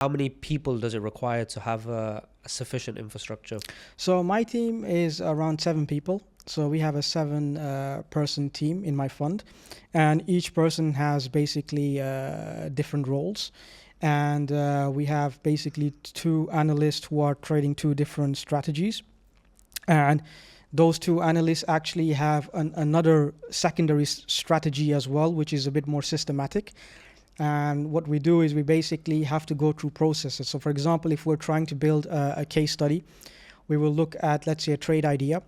How many people does it require to have a sufficient infrastructure? So my team is around 7 people. So we have a 7 person team in my fund, and each person has basically different roles. And we have basically 2 analysts who are trading 2 different strategies. And those 2 analysts actually have another secondary strategy as well, which is a bit more systematic. And what we do is we basically have to go through processes. So for example, if we're trying to build a case study, we will look at, let's say, a trade idea.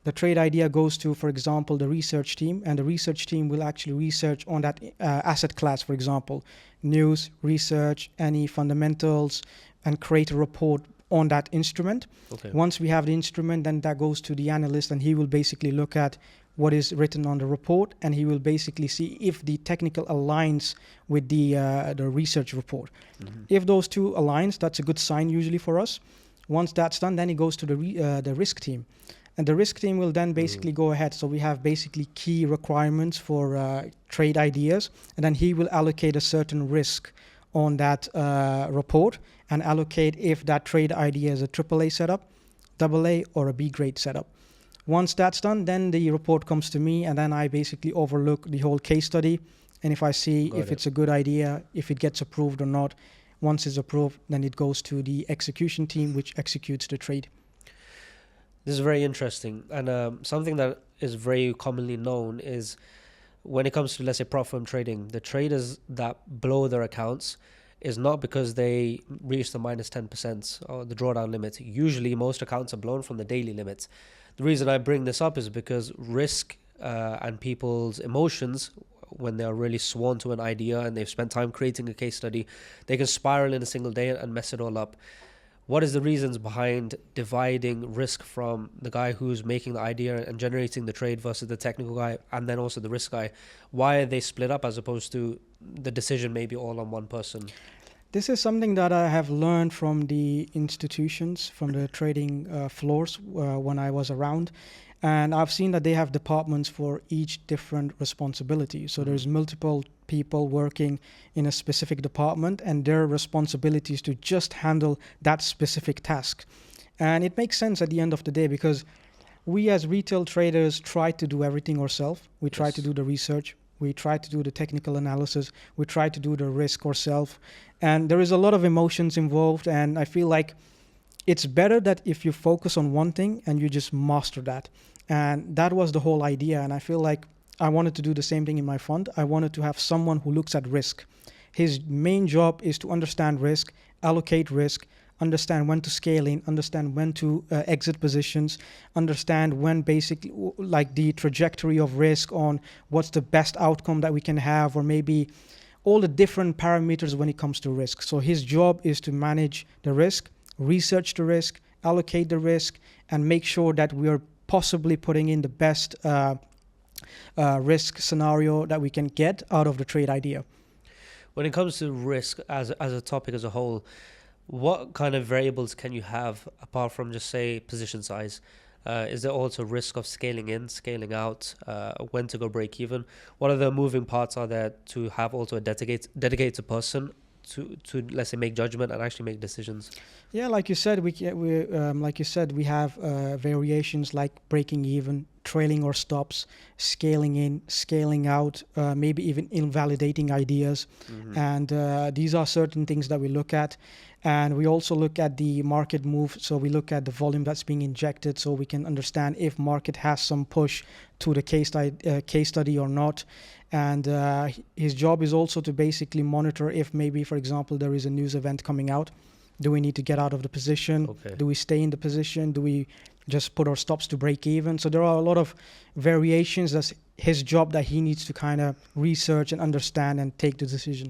The trade idea goes to, for example, the research team, and the research team will actually research on that asset class, for example, news, research, any fundamentals, and create a report on that instrument. Okay. Once we have the instrument, then that goes to the analyst, and he will basically look at what is written on the report, and he will basically see if the technical aligns with the research report. Mm-hmm. If those two aligns, that's a good sign usually for us. Once that's done, then it goes to the risk team. And the risk team will then basically go ahead. So we have basically key requirements for trade ideas, and then he will allocate a certain risk on that report and allocate if that trade idea is a AAA setup, AA, or a B grade setup. Once that's done, then the report comes to me, and then I basically overlook the whole case study. And if I see if it's a good idea, if it gets approved or not, once it's approved, then it goes to the execution team, which executes the trade. This is very interesting. And something that is very commonly known is when it comes to, let's say, prop firm trading, the traders that blow their accounts is not because they reach the minus 10% or the drawdown limit. Usually, most accounts are blown from the daily limits. The reason I bring this up is because risk and people's emotions, when they're really sworn to an idea and they've spent time creating a case study, they can spiral in a single day and mess it all up. What is the reasons behind dividing risk from the guy who's making the idea and generating the trade versus the technical guy and then also the risk guy? Why are they split up as opposed to the decision maybe all on one person? This is something that I have learned from the institutions, from the trading floors when I was around. And I've seen that they have departments for each different responsibility. So there's multiple people working in a specific department, and their responsibility is to just handle that specific task. And it makes sense at the end of the day, because we as retail traders try to do everything ourselves. We try to do the research. We try to do the technical analysis. We try to do the risk ourselves. And there is a lot of emotions involved. And I feel like it's better that if you focus on one thing and you just master that. And that was the whole idea. And I feel like I wanted to do the same thing in my fund. I wanted to have someone who looks at risk. His main job is to understand risk, allocate risk, understand when to scale in, understand when to exit positions, understand when basically like the trajectory of risk on what's the best outcome that we can have, or maybe all the different parameters when it comes to risk. So his job is to manage the risk, research the risk, allocate the risk, and make sure that we are possibly putting in the best risk scenario that we can get out of the trade idea. When it comes to risk as a topic as a whole, what kind of variables can you have apart from just say position size? Is there also risk of scaling in, scaling out, when to go break even? What other moving parts are there to have also a dedicated person to let's say make judgment and actually make decisions? Yeah, like you said, we have variations like breaking even, trailing or stops, scaling in, scaling out, maybe even invalidating ideas. And these are certain things that we look at. And we also look at the market move. So we look at the volume that's being injected, so we can understand if market has some push to the case study or not. And his job is also to basically monitor if maybe, for example, there is a news event coming out. Do we need to get out of the position? Okay. Do we stay in the position? Do we just put our stops to break even? So there are a lot of variations. That's his job that he needs to kind of research and understand and take the decision.